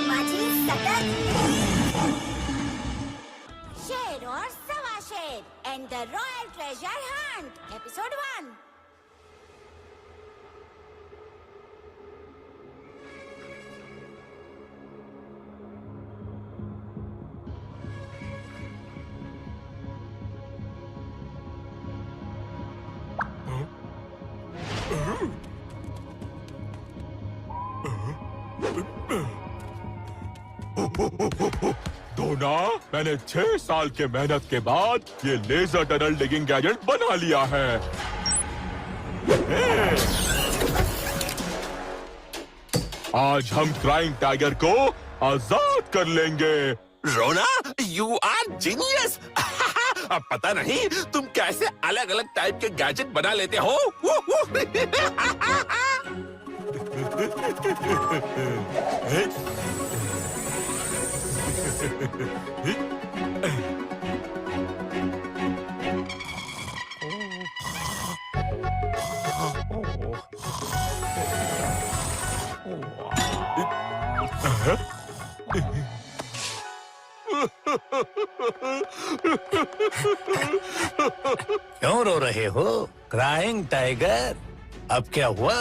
माझी सतत शेर और सवा शेर and the Royal Treasure Hunt, Episode 1. डोना, मैंने 6 साल के मेहनत के बाद ये लेजर टनल डिगिंग गैजेट बना लिया है। आज हम क्राइंग टाइगर को आजाद कर लेंगे। रोना, यू आर जीनियस। अब पता नहीं तुम कैसे अलग अलग टाइप के गैजेट बना लेते हो। क्यों रो रहे हो क्राइंग टाइगर? अब क्या हुआ?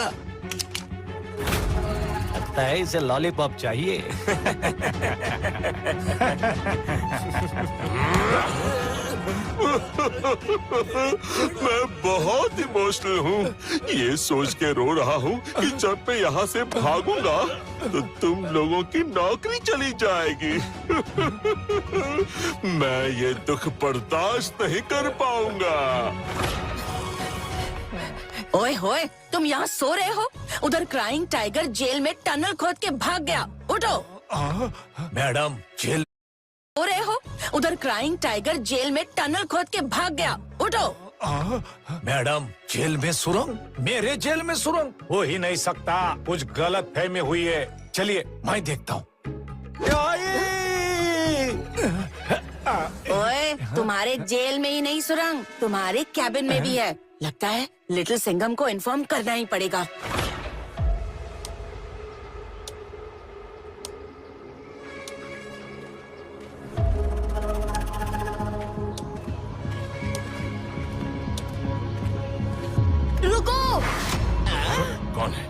लगता है इसे लॉलीपॉप चाहिए। मैं बहुत इमोशनल हूँ। ये सोच के रो रहा हूँ कि जब मैं यहाँ से भागूंगा तो तुम लोगों की नौकरी चली जाएगी। मैं ये दुख बर्दाश्त नहीं कर पाऊंगा। ओए होए, तुम यहाँ सो रहे हो? उधर क्राइंग टाइगर जेल में टनल खोद के भाग गया। उठो। मैडम, जेल सो रहे हो? उधर क्राइंग टाइगर जेल में टनल खोद के भाग गया। उठो। मैडम, जेल में सुरंग? मेरे जेल में सुरंग हो ही नहीं सकता। कुछ गलत फहमी हुई है। चलिए मैं देखता हूँ। ओए, तुम्हारे जेल में ही नहीं सुरंग, तुम्हारे कैबिन में भी है। लगता है लिटिल सिंघम को इन्फॉर्म करना ही पड़ेगा। रुको! कौन है?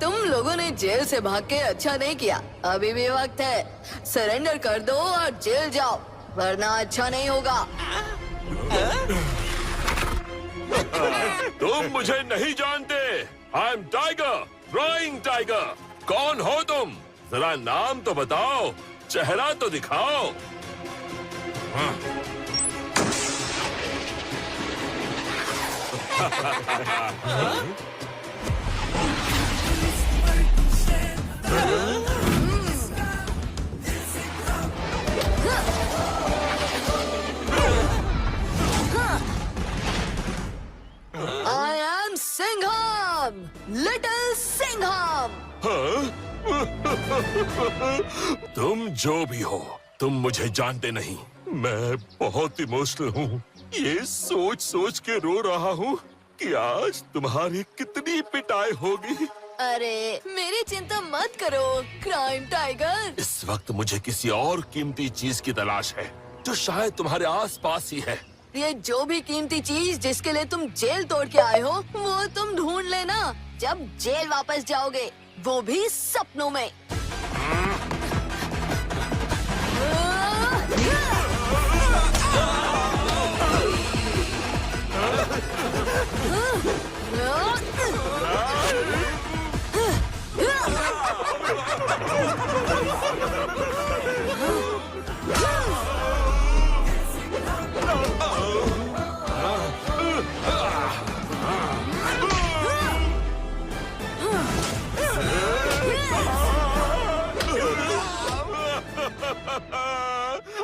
तुम लोगों ने जेल से भाग के अच्छा नहीं किया। अभी भी वक्त है। सरेंडर कर दो और जेल जाओ, वरना अच्छा नहीं होगा। तुम मुझे नहीं जानते। I am tiger, crying tiger. कौन हो तुम? जरा नाम तो बताओ, चेहरा तो दिखाओ। I am Singham, little Singham. तुम जो भी हो, तुम मुझे जानते नहीं। मैं बहुत इमोशनल हूँ। ये सोच सोच के रो रहा हूँ कि आज तुम्हारी कितनी पिटाई होगी। अरे मेरी चिंता मत करो क्राइम टाइगर। इस वक्त मुझे किसी और कीमती चीज की तलाश है जो शायद तुम्हारे आसपास ही है। ये जो भी कीमती चीज जिसके लिए तुम जेल तोड़ के आए हो, वो तुम ढूंढ लेना जब जेल वापस जाओगे, वो भी सपनों में।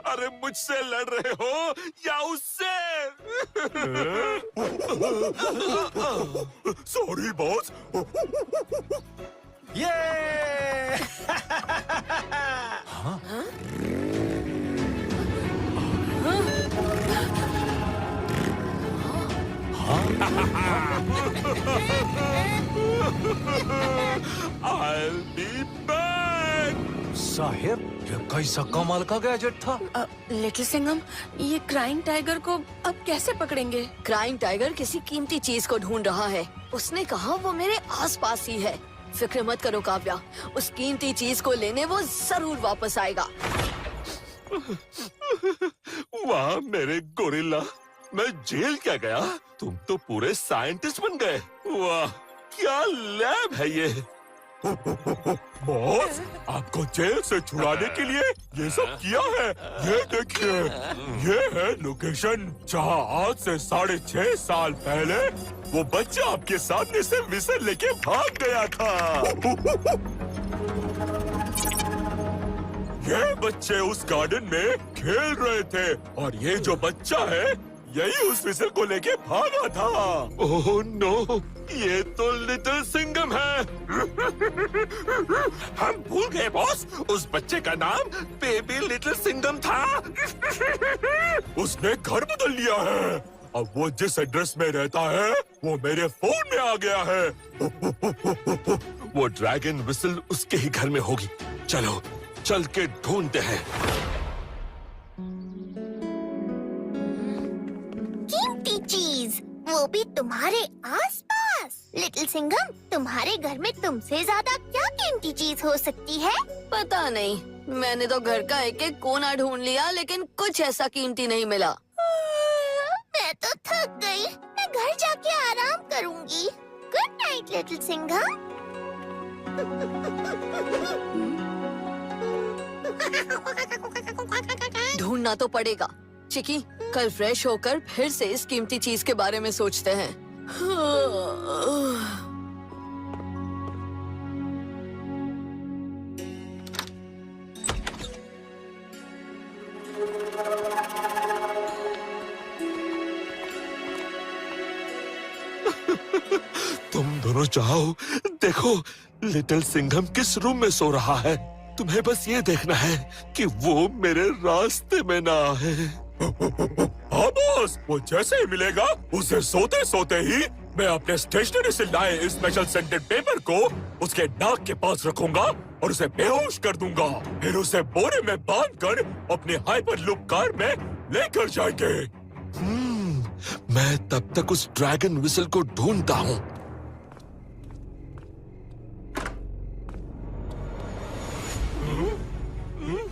अरे मुझसे लड़ रहे हो या उससे? Sorry boss. ये I'll be back. साहिब, ये कैसा कमाल का गैजेट था? लिटिल सिंघम, ये क्राइंग टाइगर को अब कैसे पकड़ेंगे? क्राइंग टाइगर किसी कीमती चीज को ढूंढ रहा है। उसने कहा वो मेरे आसपास ही है। फिक्र मत करो काव्या, उस कीमती चीज को लेने वो जरूर वापस आएगा। वाह मेरे गोरिल्ला, मैं जेल क्या गया, तुम तो पूरे साइंटिस्ट बन गए। वाह क्या लैब है ये। बॉस, आपको जेल से छुड़ाने के लिए ये सब किया है। ये देखिए, ये है लोकेशन जहाँ आज से 6.5 साल पहले वो बच्चा आपके सामने से विसल लेके भाग गया था। ये बच्चे उस गार्डन में खेल रहे थे और ये जो बच्चा है यही उस विसल को लेके भागा था। ओह नो, ये तो लिटिल सिंघम है। हम भूल गए बॉस, उस बच्चे का नाम बेबी लिटिल सिंघम था। उसने घर बदल लिया है। अब वो जिस एड्रेस में रहता है वो मेरे फोन में आ गया है। वो ड्रैगन विसल उसके ही घर में होगी। चलो चल के ढूंढते हैं। कीमती चीज, वो भी तुम्हारे आसपास। लिटिल सिंघम, तुम्हारे घर में तुमसे ज्यादा क्या कीमती चीज हो सकती है? पता नहीं, मैंने तो घर का एक एक कोना ढूंढ लिया लेकिन कुछ ऐसा कीमती नहीं मिला। मैं तो थक गई, मैं घर जाके आराम करूंगी। Good night little Singham. ढूंढना तो पड़ेगा। चिकी, कल फ्रेश होकर फिर से इस कीमती चीज के बारे में सोचते हैं। तुम दोनों जाओ, देखो लिटिल सिंघम किस रूम में सो रहा है। तुम्हें बस ये देखना है कि वो मेरे रास्ते में ना आए। हाँ बॉस, वो जैसे ही मिलेगा उसे सोते सोते ही मैं अपने स्टेशनरी से लाए स्पेशल सेंटेड पेपर को उसके नाक के पास रखूंगा और उसे बेहोश कर दूंगा। फिर उसे बोरे में बांधकर अपनी हाइपर लूप कार में लेकर जाएंगे। मैं तब तक उस ड्रैगन विसल को ढूंढता हूँ।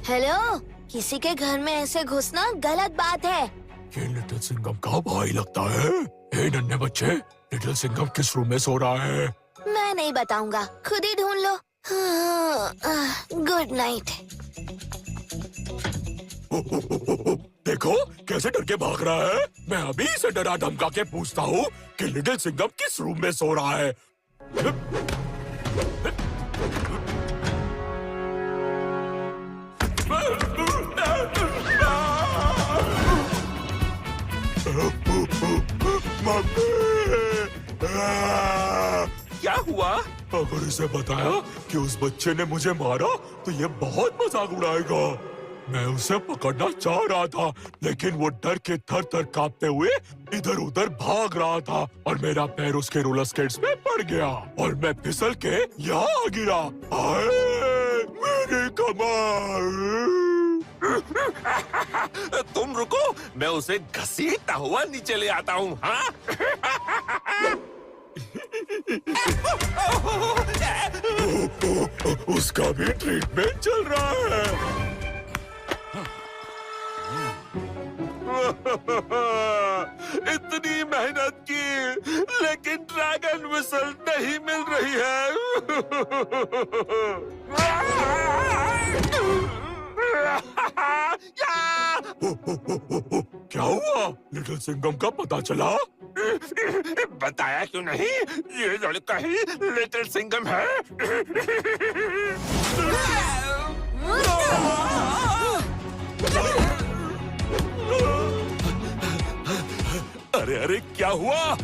हेलो, किसी के घर में ऐसे घुसना गलत बात है। ये लिटिल सिंघम का भाई लगता है। हे नन्हे बच्चे, लिटिल सिंघम किस रूम में सो रहा है? मैं नहीं बताऊंगा, खुद ही ढूंढ लो। Good night. देखो कैसे डर के भाग रहा है। मैं अभी से डरा धमका के पूछता हूँ कि लिटिल सिंघम किस रूम में सो रहा है। क्या हुआ? अगर इसे बताया कि उस बच्चे ने मुझे मारा तो ये बहुत मजाक उड़ाएगा। मैं उसे पकड़ना चाह रहा था लेकिन वो डर के थर-थर कांपते हुए इधर उधर भाग रहा था और मेरा पैर उसके रोलर स्केट्स में पड़ गया और मैं फिसल के यहाँ आ गिरा। आए, मेरी कमाल। तुम रुको, मैं उसे घसीटता हुआ नीचे ले आता हूँ। हाँ? उसका भी ट्रीटमेंट चल रहा है। इतनी मेहनत की लेकिन ड्रैगन विसल नहीं मिल रही है। क्या हुआ? लिटिल सिंघम का पता चला? बताया क्यों नहीं? ये लड़का ही लिटिल सिंघम है। अरे अरे क्या हुआ?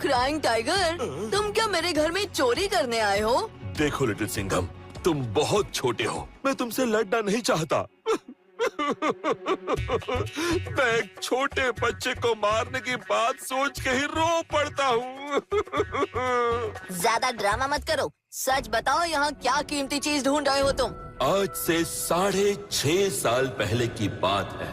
क्राइंग टाइगर, तुम क्या मेरे घर में चोरी करने आए हो? देखो लिटिल सिंघम, तुम बहुत छोटे हो, मैं तुमसे लड़ना नहीं चाहता। मैं एक छोटे बच्चे को मारने की बात सोच के ही रो पड़ता हूँ। ज्यादा ड्रामा मत करो, सच बताओ यहाँ क्या कीमती चीज ढूंढ रहे हो तुम? आज से 6.5 साल पहले की बात है।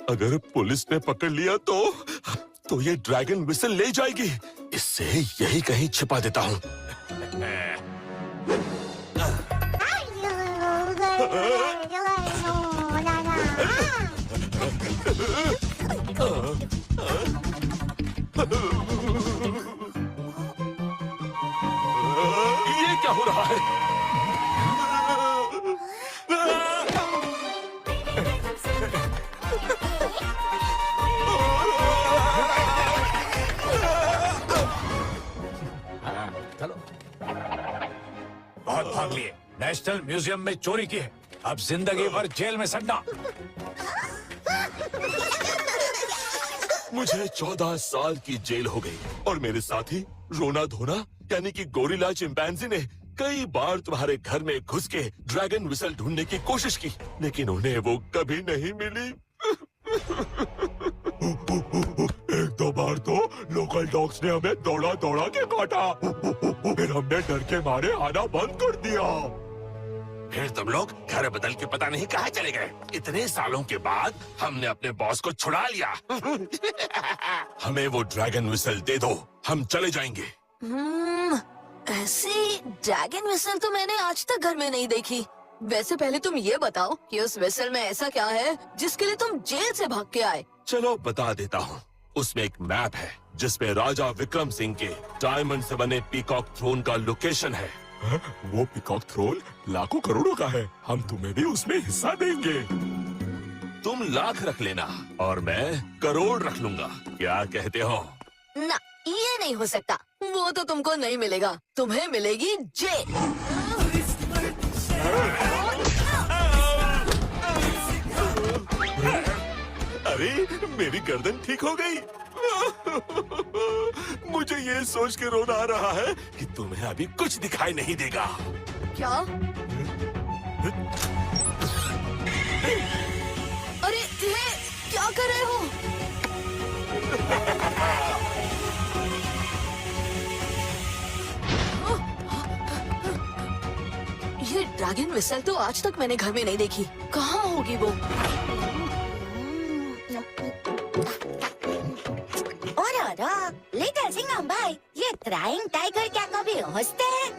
अगर पुलिस ने पकड़ लिया तो ये ड्रैगन विसल ले जाएगी। इससे यही कहीं छिपा देता हूँ। ये क्या हो रहा है? चलो, बहुत भाग लिए। नेशनल म्यूजियम में चोरी की है, अब जिंदगी भर जेल में सड़ना। मुझे 14 साल की जेल हो गई और मेरे साथी रोना धोना यानी कि गोरिल्ला चिंपैंजी ने कई बार तुम्हारे घर में घुस के ड्रैगन विसल ढूंढने की कोशिश की, लेकिन उन्हें वो कभी नहीं मिली। एक दो बार तो लोकल डॉग्स ने हमें दौड़ा दौड़ा के काटा, फिर हमने डर के मारे आना बंद कर दिया। फिर तुम लोग घर बदल के पता नहीं कहाँ चले गए। इतने सालों के बाद हमने अपने बॉस को छुड़ा लिया। हमें वो ड्रैगन विसल दे दो, हम चले जाएंगे। ऐसी ड्रैगन विसल तो मैंने आज तक घर में नहीं देखी। वैसे पहले तुम ये बताओ कि उस विसल में ऐसा क्या है जिसके लिए तुम जेल से भाग के आए? चलो बता देता हूँ। उसमें एक मैप है जिसमें राजा विक्रम सिंह के डायमंड से बने पीकॉक थ्रोन का लोकेशन है। वो पीकॉक थ्रोन लाखों करोड़ों का है, हम तुम्हें भी उसमें हिस्सा देंगे। तुम लाख रख लेना और मैं करोड़ रख लूंगा, क्या कहते हो? ना, ये नहीं हो सकता। वो तो तुमको नहीं मिलेगा, तुम्हें मिलेगी जेल। अरे मेरी गर्दन ठीक हो गई। मुझे ये सोच के रोना आ रहा है कि तुम्हें अभी कुछ दिखाई नहीं देगा। क्या? अरे ये क्या कर रहे हो? ये ड्रैगन विसल तो आज तक मैंने घर में नहीं देखी। कहाँ होगी वो? लिटिल सिंघम भाई, ये क्राइंग टाइगर क्या कभी हंसते हैं?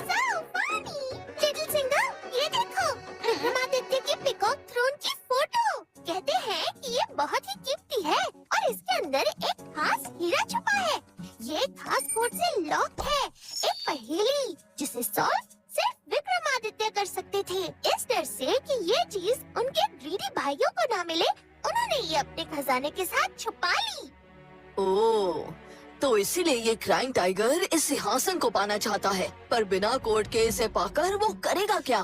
So funny! लिटिल सिंघम, ये देखो, विक्रमादित्य की पीकॉक थ्रोन की फोटो। कहते हैं कि ये बहुत ही कीमती है और इसके अंदर एक खास हीरा छुपा है। ये खास कोड से लॉक है, एक पहेली जिसे सॉल्व सिर्फ विक्रमादित्य कर सकते थे। इस डर से कि ये चीज उनके ग्रीडी भाइयों को ना मिले, उन्होंने ये अपने खजाने के साथ छुपा ली। ओह, तो इसीलिए ये क्राइंग टाइगर इस सिंहासन को पाना चाहता है, पर बिना कोर्ट के इसे पाकर वो करेगा क्या?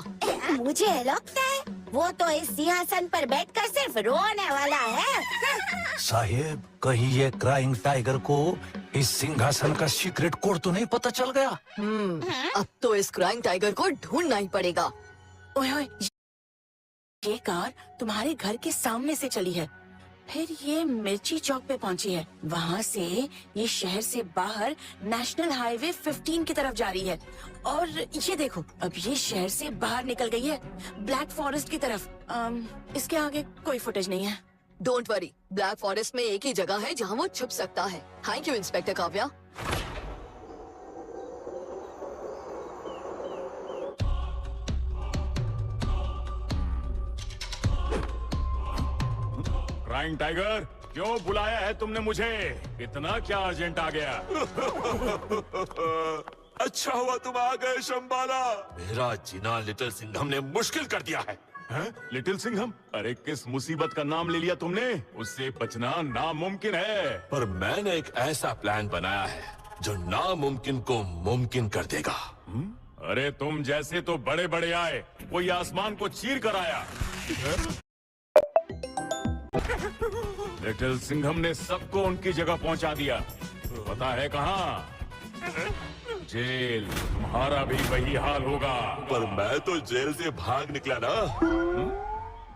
मुझे लगता है वो तो इस सिंहासन पर बैठकर सिर्फ रोने वाला है। साहिब, कहीं ये क्राइंग टाइगर को इस सिंहासन का सीक्रेट कोड तो नहीं पता चल गया? अब तो इस क्राइंग टाइगर को ढूंढना ही पड़ेगा। ओए ओए, ये कार तुम्हारे घर के सामने से चली है, फिर ये मिर्ची चौक पे पहुंची है, वहाँ से ये शहर से बाहर नेशनल हाईवे 15 की तरफ जा रही है, और ये देखो अब ये शहर से बाहर निकल गई है ब्लैक फॉरेस्ट की तरफ। इसके आगे कोई फुटेज नहीं है। डोंट वरी, ब्लैक फॉरेस्ट में एक ही जगह है जहाँ वो छुप सकता है। Thank you inspector Kavya. Crying tiger, क्यों बुलाया है तुमने मुझे? इतना क्या अर्जेंट आ गया? अच्छा हुआ तुम आ गए शंबाला। मेरा जीना लिटिल सिंघम ने मुश्किल कर दिया है। हैं? लिटिल सिंघम? अरे किस मुसीबत का नाम ले लिया तुमने? उससे बचना नामुमकिन है। पर मैंने एक ऐसा प्लान बनाया है जो नामुमकिन को मुमकिन कर देगा। अरे तुम जैसे तो बड़े बड़े आए, कोई आसमान को चीर कर आया। लिटिल सिंघम ने सबको उनकी जगह पहुंचा दिया। पता है कहाँ? जेल। तुम्हारा भी वही हाल होगा। पर मैं तो जेल से भाग निकला ना।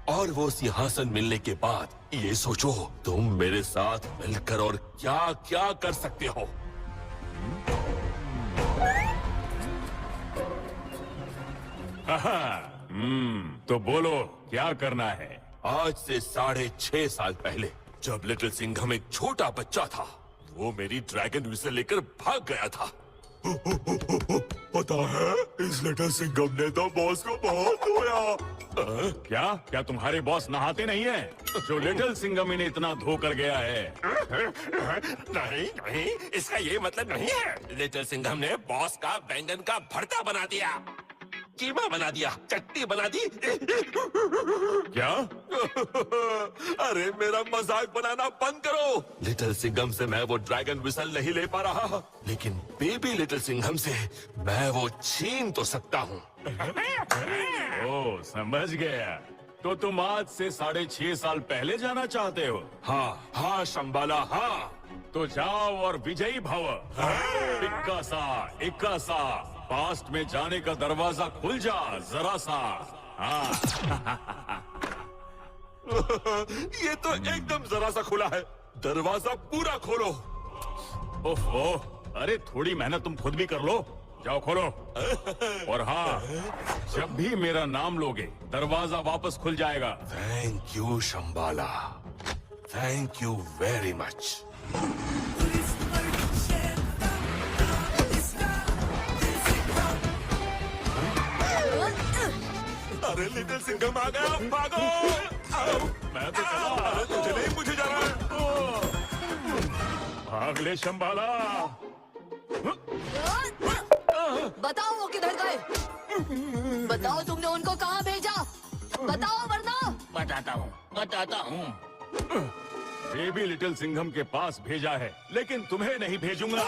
और वो सिंहासन मिलने के बाद ये सोचो तुम मेरे साथ मिलकर और क्या क्या कर सकते हो। तो बोलो क्या करना है? आज से 6.5 साल पहले जब लिटिल सिंघम एक छोटा बच्चा था, वो मेरी ड्रैगन व्हिसल लेकर भाग गया था। पता है, इस लिटिल सिंघम ने तो बॉस को बहुत धोया। क्या क्या तुम्हारे बॉस नहाते नहीं हैं? जो लिटिल सिंघम इन्हें इतना धो कर गया है। नहीं नहीं, इसका ये मतलब नहीं है। लिटिल सिंघम ने बॉस का बैंगन का भरता बना दिया, कीमा बना दिया, चटनी बना दी। क्या? अरे मेरा मजाक बनाना बंद करो। लिटिल सिंघम से मैं वो ड्रैगन व्हिसल नहीं ले पा रहा, लेकिन बेबी लिटिल सिंघम से मैं वो छीन तो सकता हूँ। ओ, समझ गया। तो तुम आज से 6.5 साल पहले जाना चाहते हो? हाँ हाँ शंबाला, हाँ। तो जाओ और विजयी भव। इक्का सा पास्ट में जाने का दरवाजा खुल जा जरा सा। हाँ। ये तो एकदम जरा सा खुला है, दरवाजा पूरा खोलो। ओहो, अरे थोड़ी मेहनत तुम खुद भी कर लो। जाओ खोलो। और हाँ, जब भी मेरा नाम लोगे दरवाजा वापस खुल जाएगा। Thank you Shambhala, thank you very much. अरे लिटिल सिंघम आ गया, भागो। मैं तो चला। अरे तुझे नहीं, मुझे जाना है। भाग ले शंबाला। बताओ वो किधर गए? बताओ तुमने उनको कहाँ भेजा? बताओ वरना। बताता हूँ। बेबी लिटिल सिंघम के पास भेजा है, लेकिन तुम्हें नहीं भेजूंगा।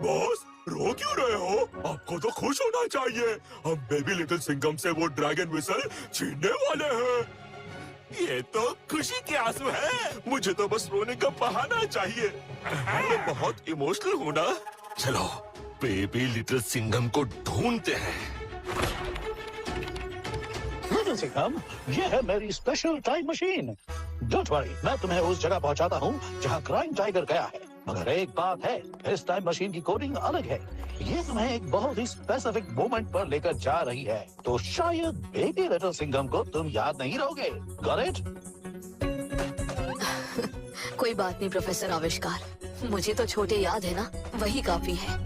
बॉस, रो क्यों रहे हो? आपको तो खुश होना चाहिए। हम बेबी लिटिल सिंघम से वो ड्रैगन व्हिसल छीनने वाले हैं। ये तो खुशी के आंसू है। मुझे तो बस रोने का बहाना चाहिए। मैं बहुत इमोशनल हूँ ना। चलो बेबी लिटिल सिंघम को ढूंढते हैं। लिटिल सिंघम, ये है मेरी special time machine. Don't worry, मैं तुम्हें उस जगह पहुंचाता हूँ जहाँ क्राइम टाइगर गया है। मगर एक बात है, इस टाइम मशीन की कोडिंग अलग है। ये तुम्हें एक बहुत ही स्पेसिफिक मोमेंट पर लेकर जा रही है। तो शायद बेबी लिटिल सिंघम को तुम याद नहीं रहोगे। Got it? कोई बात नहीं प्रोफेसर आविष्कार, मुझे तो छोटे याद है ना, वही काफी है।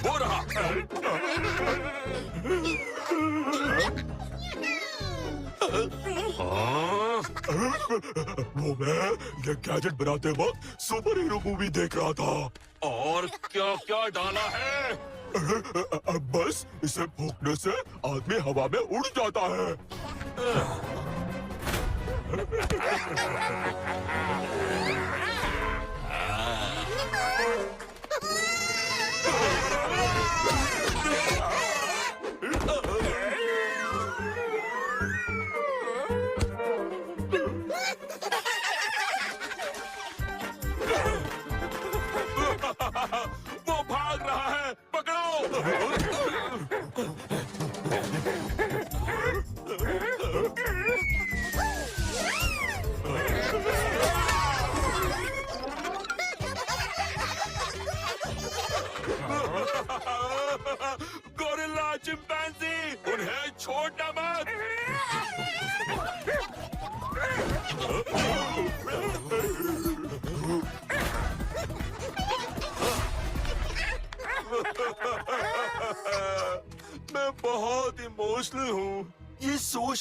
वो रहा। वो मैं ये गैजेट बनाते वक्त सुपर हीरो मूवी देख रहा था। और क्या क्या डाला है? बस इसे फूंकने से आदमी हवा में उड़ जाता है। वो भाग रहा है, पकड़ो।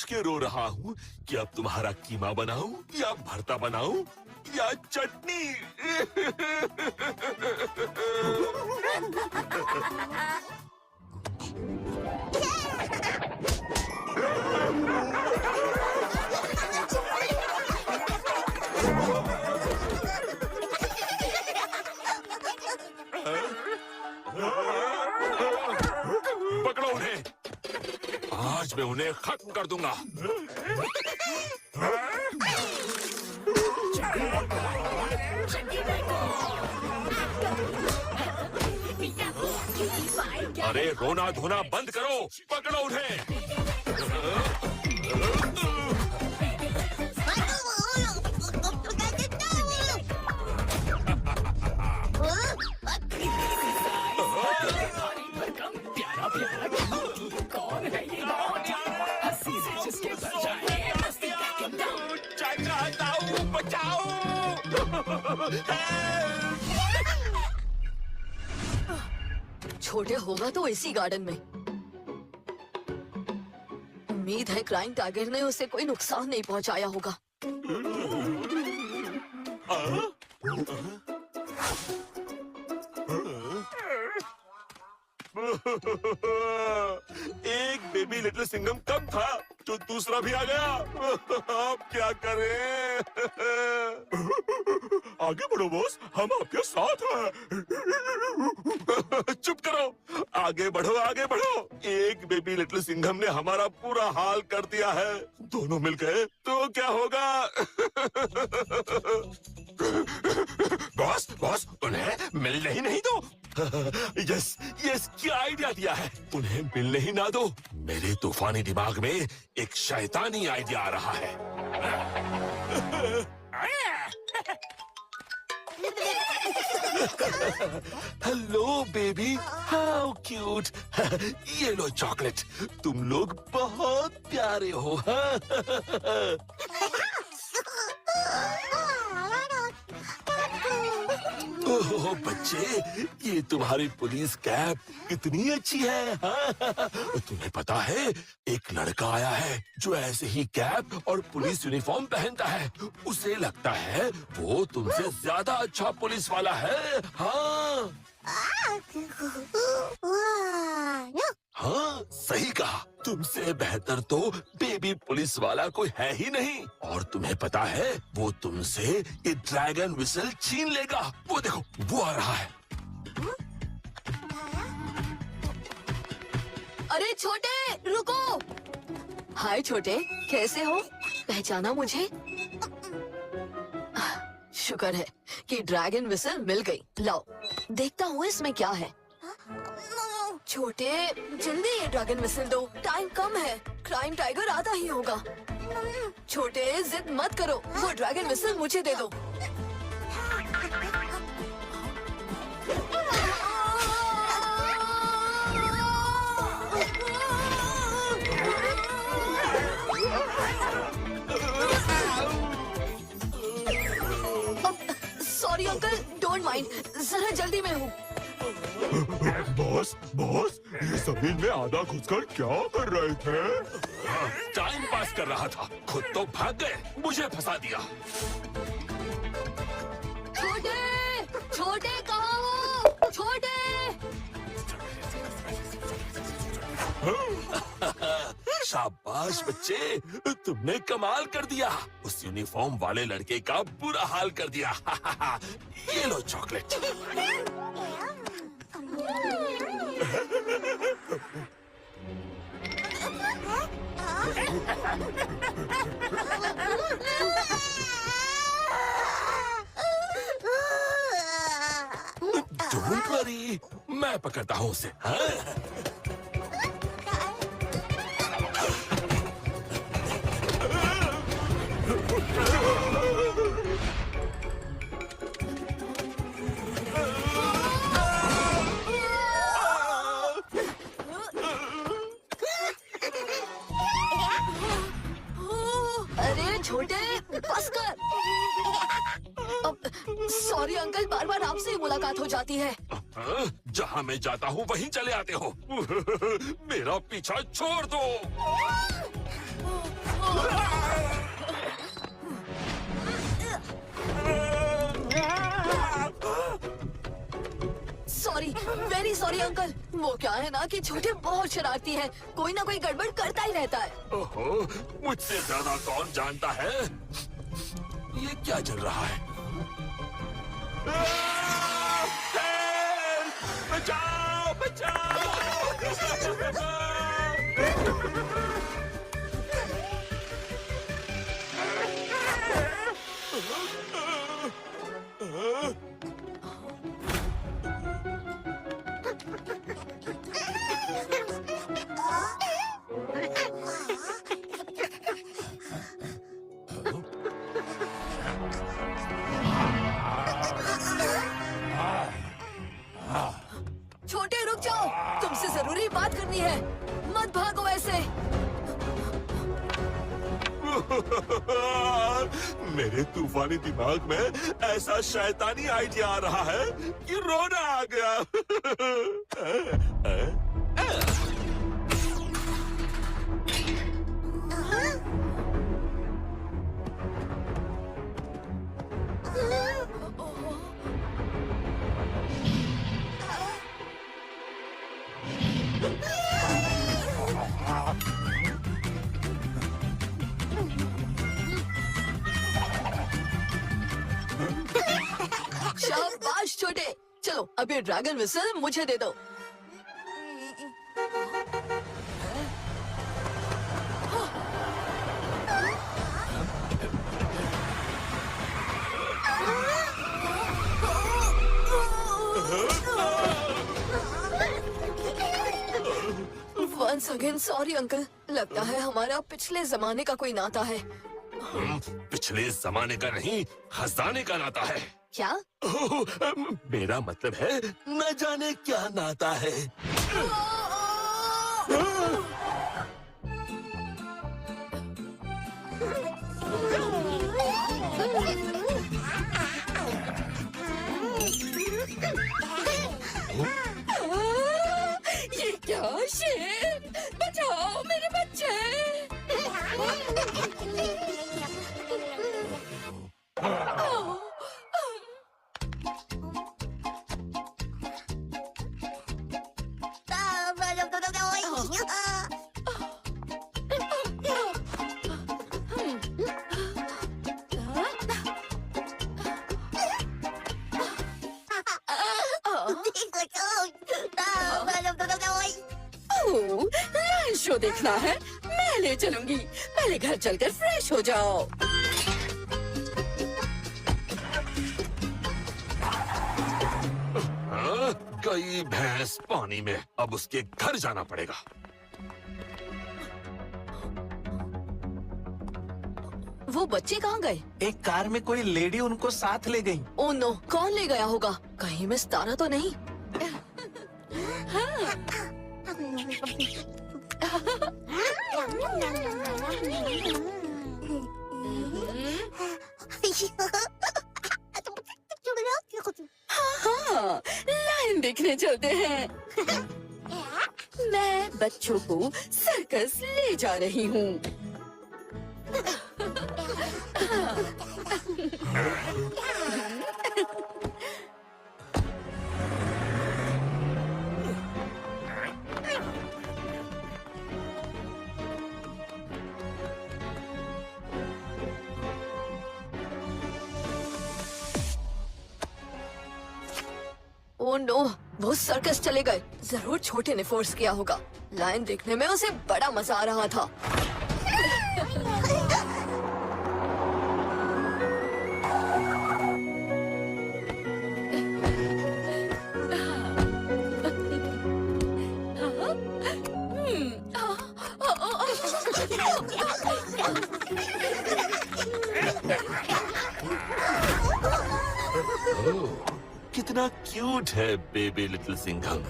सोच के रो रहा हूँ कि अब तुम्हारा कीमा बनाऊं या भरता बनाऊं या चटनी। पकड़ो उन्हें, आज मैं उन्हें खत्म कर दूंगा। अरे रोना धोना बंद करो, पकड़ो उन्हें। छोटे होगा तो इसी गार्डन में। उम्मीद है क्राइम टाइगर ने उसे कोई नुकसान नहीं पहुंचाया होगा। एक बेबी लिटिल सिंघम कब था जो दूसरा भी आ गया। अब क्या करें। आगे बढ़ो बॉस, हम आपके साथ हैं। चुप करो, आगे बढ़ो आगे बढ़ो। एक बेबी लिटिल सिंघम ने हमारा पूरा हाल कर दिया है। दोनों मिल गए तो क्या होगा। बॉस बॉस, उन्हें मिलने ही नहीं दो। यस यस, क्या आइडिया दिया है। उन्हें मिलने ही ना दो। मेरे तूफानी दिमाग में एक शैतानी आइडिया आ रहा है। Hello baby, how cute. ये लो चॉकलेट, तुम लोग बहुत प्यारे हो। ओह बच्चे, ये तुम्हारी पुलिस कैप कितनी अच्छी है। तुम्हें पता है, एक लड़का आया है जो ऐसे ही कैप और पुलिस यूनिफॉर्म पहनता है। उसे लगता है वो तुमसे ज्यादा अच्छा पुलिस वाला है। हाँ, सही कहा। तुमसे बेहतर तो बेबी पुलिस वाला कोई है ही नहीं। और तुम्हें पता है, वो तुमसे ये ड्रैगन विसल छीन लेगा। वो देखो, वो आ रहा है। अरे छोटे, रुको। हाय छोटे, कैसे हो? पहचाना मुझे? शुक्र है कि ड्रैगन विसल मिल गई। लाओ, देखता हूँ इसमें क्या है। छोटे, जल्दी ये ड्रैगन विसल दो, टाइम कम है। क्राइम टाइगर आता ही होगा। छोटे, जिद मत करो, वो ड्रैगन विसल मुझे दे दो। सॉरी अंकल, डोंट माइंड, जरा जल्दी में हूँ। बॉस बॉस, ये जमीन में आधा घुसकर क्या कर रहे थे? टाइम पास कर रहा था, खुद तो भाग गए, मुझे फंसा दिया। छोटे, छोटे कहाँ हो? छोटे। शाबाश बच्चे, तुमने कमाल कर दिया। उस यूनिफॉर्म वाले लड़के का बुरा हाल कर दिया। ये लो चॉकलेट। डोंट वरी, मैं पकड़ता हूँ उसे। अरे छोटे, बस कर। सॉरी अंकल, बार बार आपसे ही मुलाकात हो जाती है। जहाँ मैं जाता हूँ वहीं चले आते हो। मेरा पीछा छोड़ दो। अंकल, वो क्या है ना कि छोटे बहुत शरारती हैं, कोई ना कोई गड़बड़ करता ही रहता है। ओहो, मुझसे ज्यादा कौन जानता है ये क्या चल रहा है? बचाओ बचाओ! छोटे रुक जाओ, तुमसे जरूरी बात करनी है, मत भागो ऐसे। मेरे तूफानी दिमाग में ऐसा शैतानी आइडिया आ रहा है कि रोना आ गया। शाबाश छोटे, चलो अब ये ड्रैगन विसल मुझे दे दो। Once again sorry अंकल, लगता है हमारा पिछले जमाने का कोई नाता है। पिछले जमाने का नहीं, खजाने का नाता है। क्या? ओह, मेरा मतलब है न जाने क्या नाता है। ये क्या शेर, बचाओ मेरे बच्चे। लाइव शो देखना है, मैं ले चलूंगी, पहले घर चलकर फ्रेश हो जाओ। हाँ, गई भैंस पानी में, अब उसके घर जाना पड़ेगा। वो बच्चे कहाँ गए? एक कार में कोई लेडी उनको साथ ले गई। ओह नो, कौन ले गया होगा? कहीं मिस तारा तो नहीं? हाँ, लाइन देखने चलते हैं। मैं बच्चों को सर्कस ले जा रही हूँ। ओह नो, वो सर्कस चले गए। जरूर छोटे ने फोर्स किया होगा। लाइन देखने में उसे बड़ा मजा आ रहा था। कितना क्यूट है baby little Singham.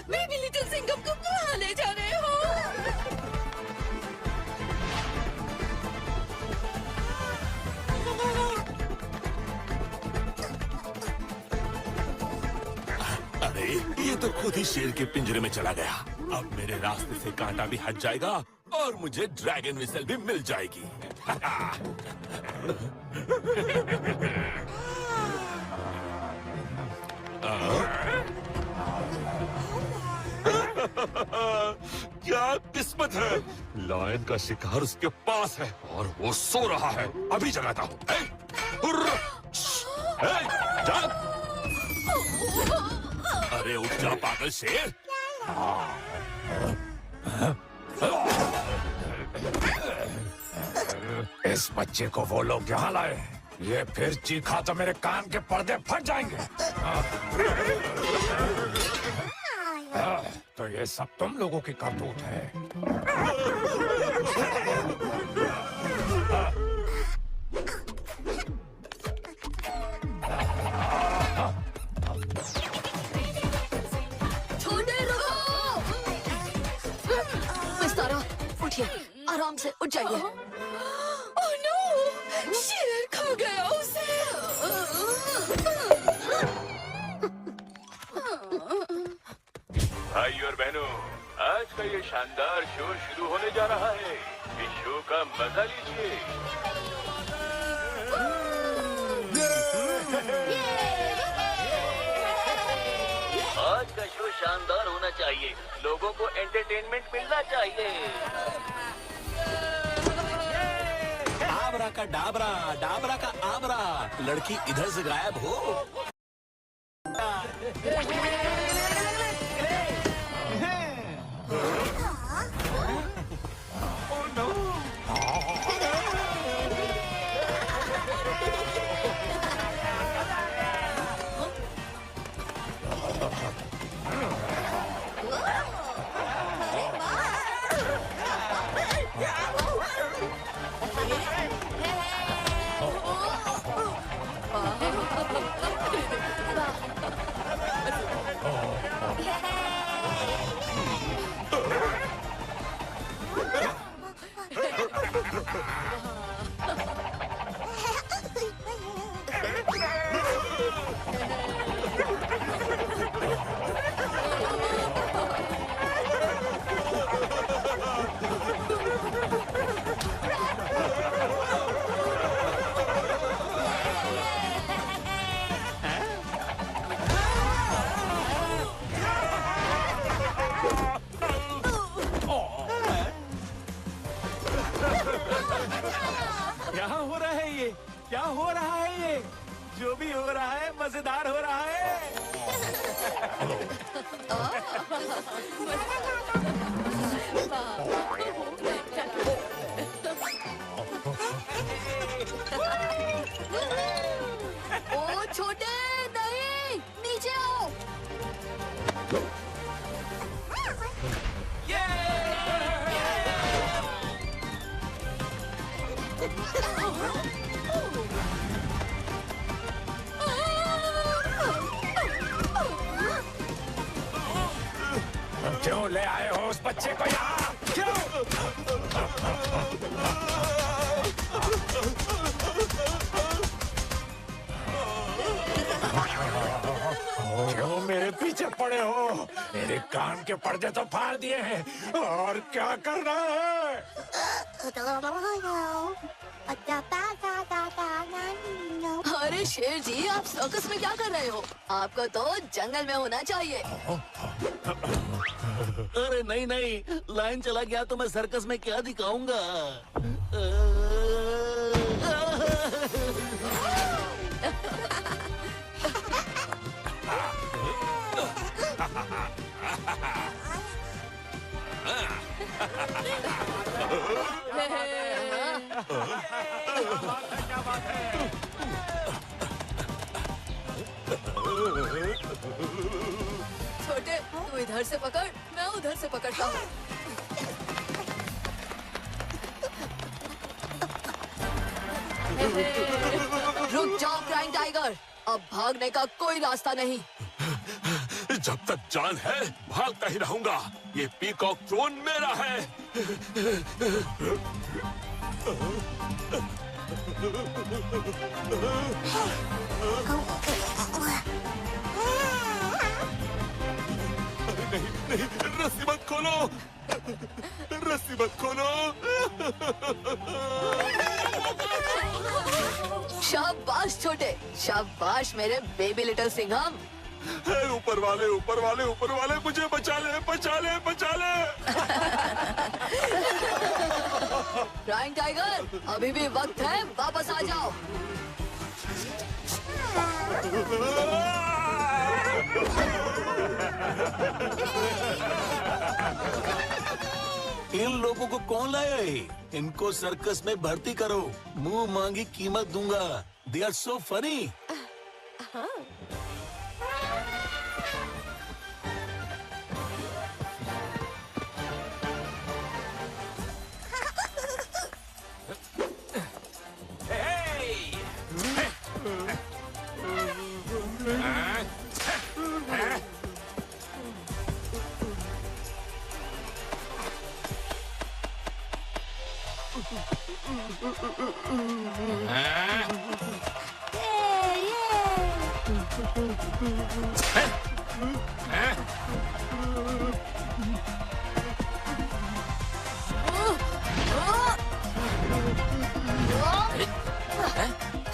Baby little Singham को कहाँ ले जा रहे हो? अरे ये तो खुद ही शेर के पिंजरे में चला गया। अब मेरे रास्ते से कांटा भी हट जाएगा और मुझे ड्रैगन विसल भी मिल जाएगी। क्या किस्मत है, लायन का शिकार उसके पास है और वो सो रहा है। अभी जगाता हूँ। जाग! अरे उठ जा पागल शेर। इस बच्चे को वो लोग यहाँ लाए, ये फिर चीखा तो मेरे कान के पर्दे फट जाएंगे। तो ये सब तुम लोगों की करतूत है। छोटे रुको। मिस तारा, उठिए, आराम से उठ जाइए। ओह नो, शेर खा गया उसे। भाई और बहनों, आज का ये शानदार शो शुरू होने जा रहा है। इस शो का मजा लीजिए। आज का शो शानदार होना चाहिए, लोगों को एंटरटेनमेंट मिलना चाहिए। आबरा का डाबरा, डाबरा का आबरा, लड़की इधर से गायब हो। क्या हो रहा है ये? क्या हो रहा है ये? जो भी हो रहा है मजेदार हो रहा है। ओ छोटे, नहीं, नीचे आओ। क्यों ले आए हो उस बच्चे को यहाँ? क्यों? क्यों मेरे पीछे पड़े हो? मेरे कान के पर्दे तो फाड़ दिए हैं, और क्या करना है? अरे शेर जी, आप सर्कस में क्या कर रहे हो? आपको तो जंगल में होना चाहिए। अरे नहीं नहीं, लाइन चला गया तो मैं सर्कस में क्या दिखाऊंगा। क्या बात है? छोटे, तू इधर से पकड़, मैं उधर से पकड़ता हूँ। रुक जाओ क्राइम टाइगर, अब भागने का कोई रास्ता नहीं। जब तक जान है भागता ही रहूंगा। ये पीकॉक थ्रोन मेरा है। नहीं, रस्सी मत खोलो। खोलो, रस्सी मत खोलो। शाबाश छोटे, शाबाश मेरे बेबी लिटिल सिंघम। हे ऊपर वाले, ऊपर वाले, ऊपर वाले, मुझे बचा ले, बचा ले, बचा ले। क्राइंग टाइगर, अभी भी वक्त है, वापस आ जाओ। इन लोगों को कौन लाया है? इनको सर्कस में भर्ती करो, मुंह मांगी कीमत दूंगा। They are so funny.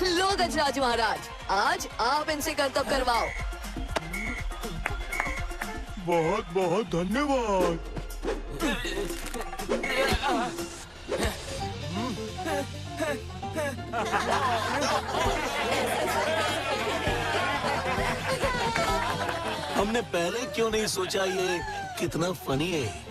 लो गजराज महाराज, आज आप इनसे करतब करवाओ। बहुत बहुत धन्यवाद। हमने पहले क्यों नहीं सोचा ये कितना फनी है।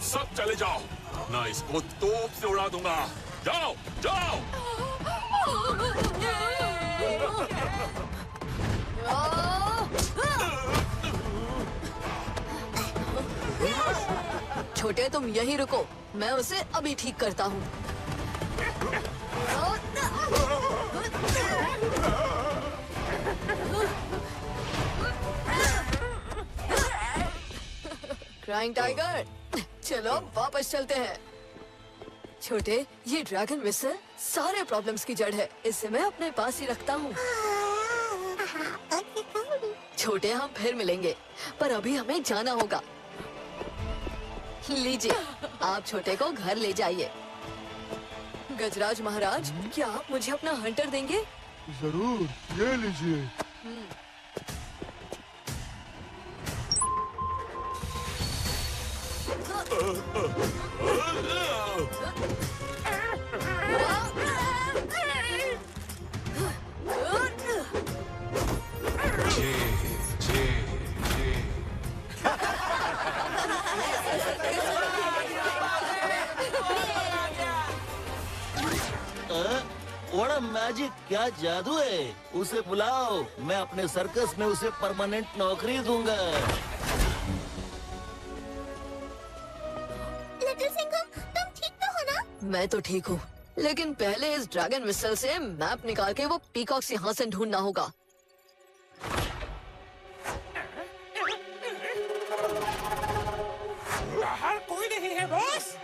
सब चले जाओ, ना इसको तोप से उड़ा दूंगा। जाओ जाओ। छोटे तुम यहीं रुको, मैं उसे अभी ठीक करता हूँ। क्राइंग टाइगर, चलो वापस चलते हैं। छोटे, ये ड्रैगन विसल सारे प्रॉब्लम्स की जड़ है, इसे मैं अपने पास ही रखता हूँ। छोटे, हम फिर मिलेंगे, पर अभी हमें जाना होगा। लीजिए, आप छोटे को घर ले जाइए। गजराज महाराज, क्या आप मुझे अपना हंटर देंगे? जरूर, ये लीजिए। व्हाट मैजिक, क्या जादू है। उसे बुलाओ, मैं अपने सर्कस में उसे परमानेंट नौकरी दूंगा। लिटिल सिंघम, तुम ठीक तो हो ना? मैं तो ठीक हूँ, लेकिन पहले इस ड्रैगन विसल से मैप निकाल के वो पीकॉक सिंहासन ढूंढना होगा। बाहर कोई नहीं है बॉस।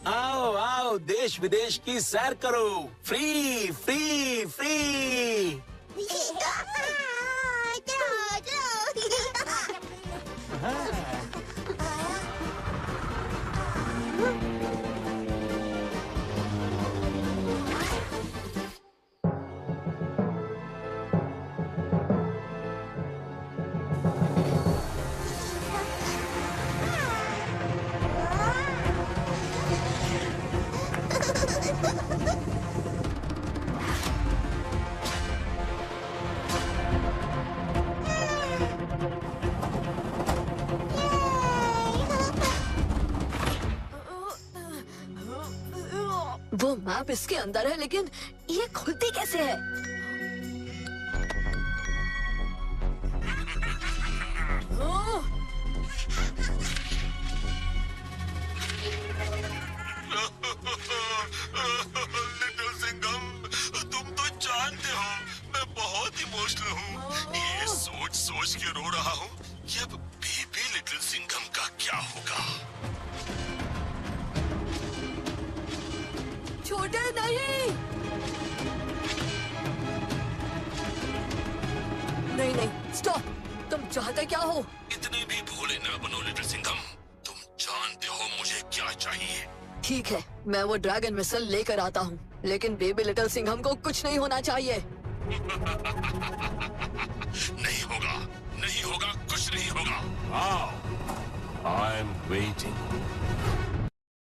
आओ आओ, देश विदेश की सैर करो, फ्री फ्री फ्री। वो मैप इसके अंदर है, लेकिन ये खुलती कैसे है? हाँ, लिटिल सिंघम, तुम तो जानते हो मैं बहुत इमोशनल हूँ। ये सोच सोच के रो रहा हूँ कि अब बेबी लिटिल सिंघम का क्या होगा। छोटे नहीं। नहीं नहीं, स्टॉप। तुम चाहते क्या हो? इतने भी भोले ना बनो लिटिल सिंघम। तुम जानते हो मुझे क्या चाहिए। ठीक है, मैं वो ड्रैगन मिसल लेकर आता हूँ, लेकिन बेबी लिटिल सिंघम को कुछ नहीं होना चाहिए। नहीं होगा, नहीं होगा, कुछ नहीं होगा। I am waiting.